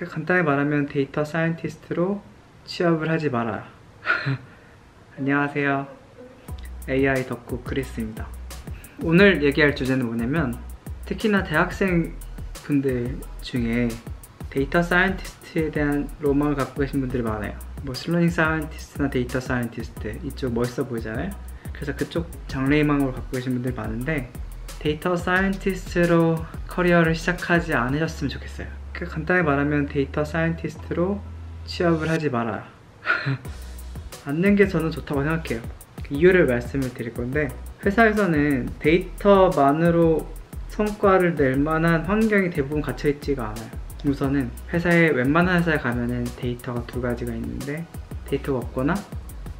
간단히 말하면 데이터 사이언티스트로 취업을 하지 마라. 안녕하세요, AI 덕후 크리스입니다. 오늘 얘기할 주제는 뭐냐면, 특히나 대학생 분들 중에 데이터 사이언티스트에 대한 로망을 갖고 계신 분들이 많아요. 뭐 슬러닝 사이언티스트나 데이터 사이언티스트 이쪽 멋있어 보이잖아요. 그래서 그쪽 장래희망으로 갖고 계신 분들이 많은데, 데이터 사이언티스트로 커리어를 시작하지 않으셨으면 좋겠어요. 간단히 말하면 데이터 사이언티스트로 취업을 하지 마라. 않는 게 저는 좋다고 생각해요. 이유를 말씀을 드릴 건데, 회사에서는 데이터만으로 성과를 낼 만한 환경이 대부분 갇혀 있지가 않아요. 우선은 웬만한 회사에 가면은 데이터가 두 가지가 있는데, 데이터가 없거나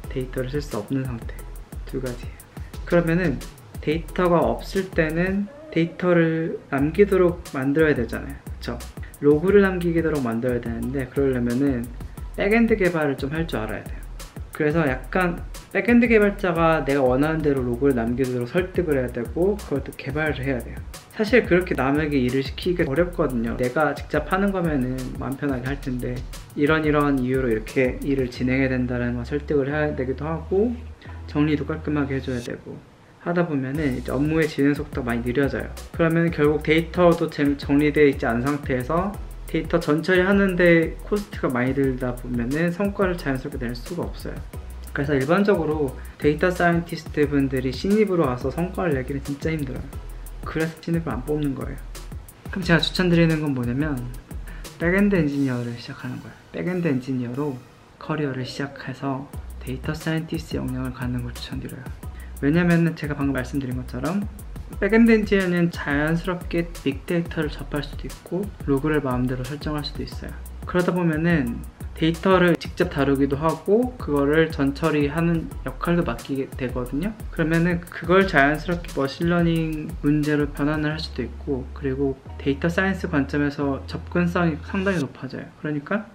데이터를 쓸 수 없는 상태, 두 가지예요. 그러면은 데이터가 없을 때는 데이터를 남기도록 만들어야 되잖아요, 그쵸? 로그를 남기도록 만들어야 되는데, 그러려면은 백엔드 개발을 좀 할 줄 알아야 돼요. 그래서 약간 백엔드 개발자가 내가 원하는 대로 로그를 남기도록 설득을 해야 되고, 그것도 개발을 해야 돼요. 사실 그렇게 남에게 일을 시키기가 어렵거든요. 내가 직접 하는 거면은 마음 편하게 할 텐데, 이런 이유로 이렇게 일을 진행해야 된다는 걸 설득을 해야 되기도 하고, 정리도 깔끔하게 해줘야 되고 하다 보면은 이제 업무의 진행 속도가 많이 느려져요. 그러면 결국 데이터도 정리되어 있지 않은 상태에서 데이터 전처리 하는데 코스트가 많이 들다 보면은 성과를 자연스럽게 낼 수가 없어요. 그래서 일반적으로 데이터 사이언티스트 분들이 신입으로 와서 성과를 내기는 진짜 힘들어요. 그래서 신입을 안 뽑는 거예요. 그럼 제가 추천드리는 건 뭐냐면, 백엔드 엔지니어를 시작하는 거예요. 백엔드 엔지니어로 커리어를 시작해서 데이터 사이언티스트 역량을 갖는 걸 추천드려요. 왜냐면은 제가 방금 말씀드린 것처럼 백엔드 엔지니어는 자연스럽게 빅데이터를 접할 수도 있고, 로그를 마음대로 설정할 수도 있어요. 그러다 보면은 데이터를 직접 다루기도 하고, 그거를 전처리하는 역할도 맡기게 되거든요. 그러면은 그걸 자연스럽게 머신러닝 문제로 변환을 할 수도 있고, 그리고 데이터 사이언스 관점에서 접근성이 상당히 높아져요. 그러니까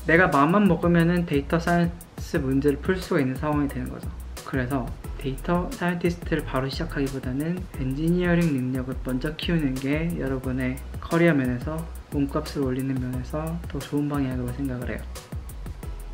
내가 마음만 먹으면은 데이터 사이언스 문제를 풀 수가 있는 상황이 되는 거죠. 그래서 데이터 사이언티스트를 바로 시작하기보다는 엔지니어링 능력을 먼저 키우는 게 여러분의 커리어 면에서 몸값을 올리는 면에서 더 좋은 방향이라고 생각을 해요.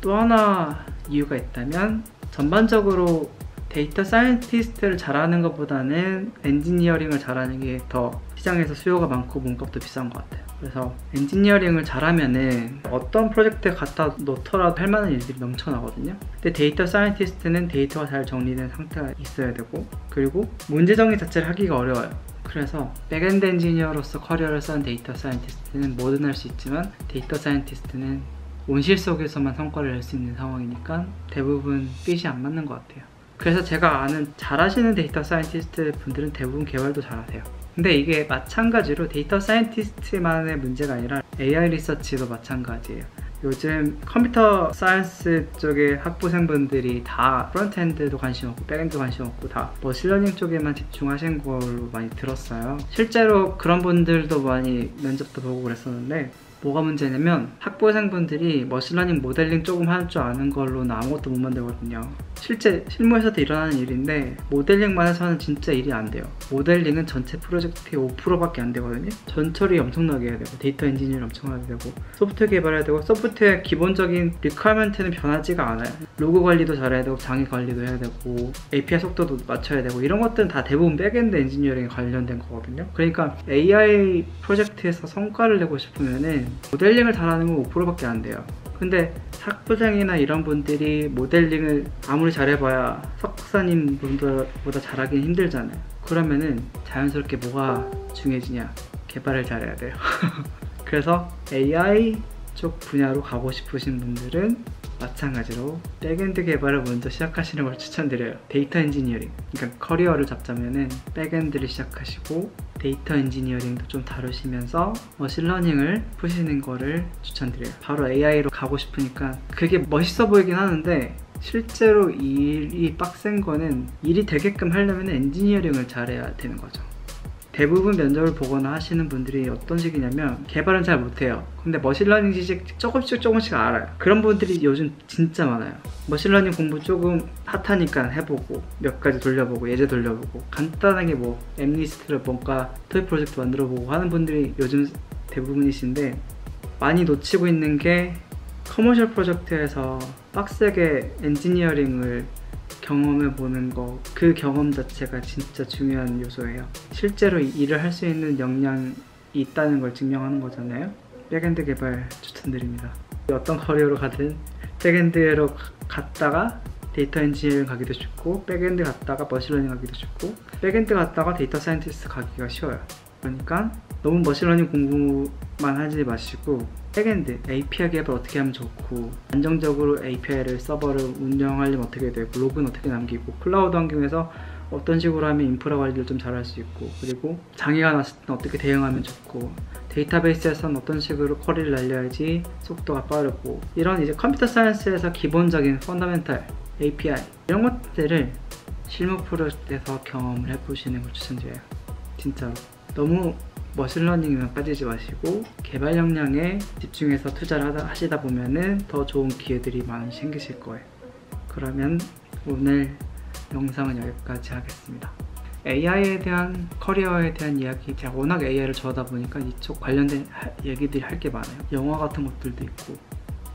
또 하나 이유가 있다면, 전반적으로 데이터 사이언티스트를 잘하는 것보다는 엔지니어링을 잘하는 게 더 시장에서 수요가 많고 몸값도 비싼 것 같아요. 그래서 엔지니어링을 잘하면은 어떤 프로젝트에 갖다 놓더라도 할 만한 일들이 넘쳐나거든요. 근데 데이터 사이언티스트는 데이터가 잘 정리된 상태가 있어야 되고, 그리고 문제 정리 자체를 하기가 어려워요. 그래서 백엔드 엔지니어로서 커리어를 쌓은 데이터 사이언티스트는 뭐든 할 수 있지만, 데이터 사이언티스트는 온실 속에서만 성과를 낼 수 있는 상황이니까 대부분 핏이 안 맞는 것 같아요. 그래서 제가 아는 잘하시는 데이터 사이언티스트 분들은 대부분 개발도 잘하세요. 근데 이게 마찬가지로 데이터 사이언티스트만의 문제가 아니라 AI 리서치도 마찬가지예요. 요즘 컴퓨터 사이언스 쪽의 학부생분들이 다 프론트엔드도 관심 없고 백엔드 관심 없고 다 머신러닝 쪽에만 집중하신 걸로 많이 들었어요. 실제로 그런 분들도 많이 면접도 보고 그랬었는데, 뭐가 문제냐면 학부생분들이 머신러닝 모델링 조금 할 줄 아는 걸로는 아무것도 못 만들거든요. 실제 실무에서도 일어나는 일인데, 모델링만 해서는 진짜 일이 안 돼요. 모델링은 전체 프로젝트의 5%밖에 안 되거든요. 전처리 엄청나게 해야 되고, 데이터 엔지니어를 엄청나게 해야 되고, 소프트웨어 개발해야 되고, 소프트웨어 기본적인 리퀘어먼트는 변하지가 않아요. 로그 관리도 잘해야 되고, 장애 관리도 해야 되고, API 속도도 맞춰야 되고, 이런 것들은 다 대부분 백엔드 엔지니어링에 관련된 거거든요. 그러니까 AI 프로젝트에서 성과를 내고 싶으면은 모델링을 잘하는 건 5%밖에 안 돼요. 근데 학부생이나 이런 분들이 모델링을 아무리 잘해봐야 석사님 분들보다 잘하기는 힘들잖아요. 그러면은 자연스럽게 뭐가 중요해지냐? 개발을 잘해야 돼요. 그래서 AI 쪽 분야로 가고 싶으신 분들은 마찬가지로 백엔드 개발을 먼저 시작하시는 걸 추천드려요. 데이터 엔지니어링, 그러니까 커리어를 잡자면은 백엔드를 시작하시고 데이터 엔지니어링도 좀 다루시면서 머신러닝을 푸시는 거를 추천드려요. 바로 AI로 가고 싶으니까. 그게 멋있어 보이긴 하는데, 실제로 일이 빡센 거는, 일이 되게끔 하려면 엔지니어링을 잘해야 되는 거죠. 대부분 면접을 보거나 하시는 분들이 어떤 식이냐면, 개발은 잘 못해요. 근데 머신러닝 지식 조금씩 알아요. 그런 분들이 요즘 진짜 많아요. 머신러닝 공부 조금 핫하니까 해보고, 몇 가지 돌려보고, 예제 돌려보고, 간단하게 뭐 앱리스트를 뭔가 토익 프로젝트 만들어보고 하는 분들이 요즘 대부분이신데, 많이 놓치고 있는 게 커머셜 프로젝트에서 빡세게 엔지니어링을 경험해보는 거, 그 경험 자체가 진짜 중요한 요소예요. 실제로 일을 할 수 있는 역량이 있다는 걸 증명하는 거잖아요. 백엔드 개발 추천드립니다. 어떤 커리어로 가든 백엔드로 갔다가 데이터 엔지니어링 가기도 쉽고, 백엔드 갔다가 머신러닝 가기도 쉽고, 백엔드 갔다가 데이터 사이언티스트 가기가 쉬워요. 그러니까 너무 머신러닝 공부만 하지 마시고 백엔드, API 개발 어떻게 하면 좋고, 안정적으로 API를 서버를 운영하려면 어떻게 되고, 로그는 어떻게 남기고, 클라우드 환경에서 어떤 식으로 하면 인프라 관리를 좀 잘할 수 있고, 그리고 장애가 났을 때 어떻게 대응하면 좋고, 데이터베이스에서는 어떤 식으로 쿼리를 날려야지 속도가 빠르고, 이런 이제 컴퓨터 사이언스에서 기본적인 펀더멘탈, API 이런 것들을 실무 프로젝트에서 경험을 해보시는 걸 추천드려요. 진짜로. 너무 머신러닝에만 빠지지 마시고 개발 역량에 집중해서 투자를 하시다 보면은 더 좋은 기회들이 많이 생기실 거예요. 그러면 오늘 영상은 여기까지 하겠습니다. AI에 대한, 커리어에 대한 이야기, 제가 워낙 AI를 좋아하다 보니까 이쪽 관련된 얘기들이 할 게 많아요. 영화 같은 것들도 있고,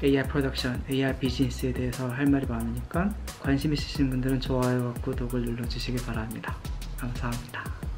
AI 프로덕션, AI 비즈니스에 대해서 할 말이 많으니까 관심 있으신 분들은 좋아요와 구독을 눌러주시기 바랍니다. 감사합니다.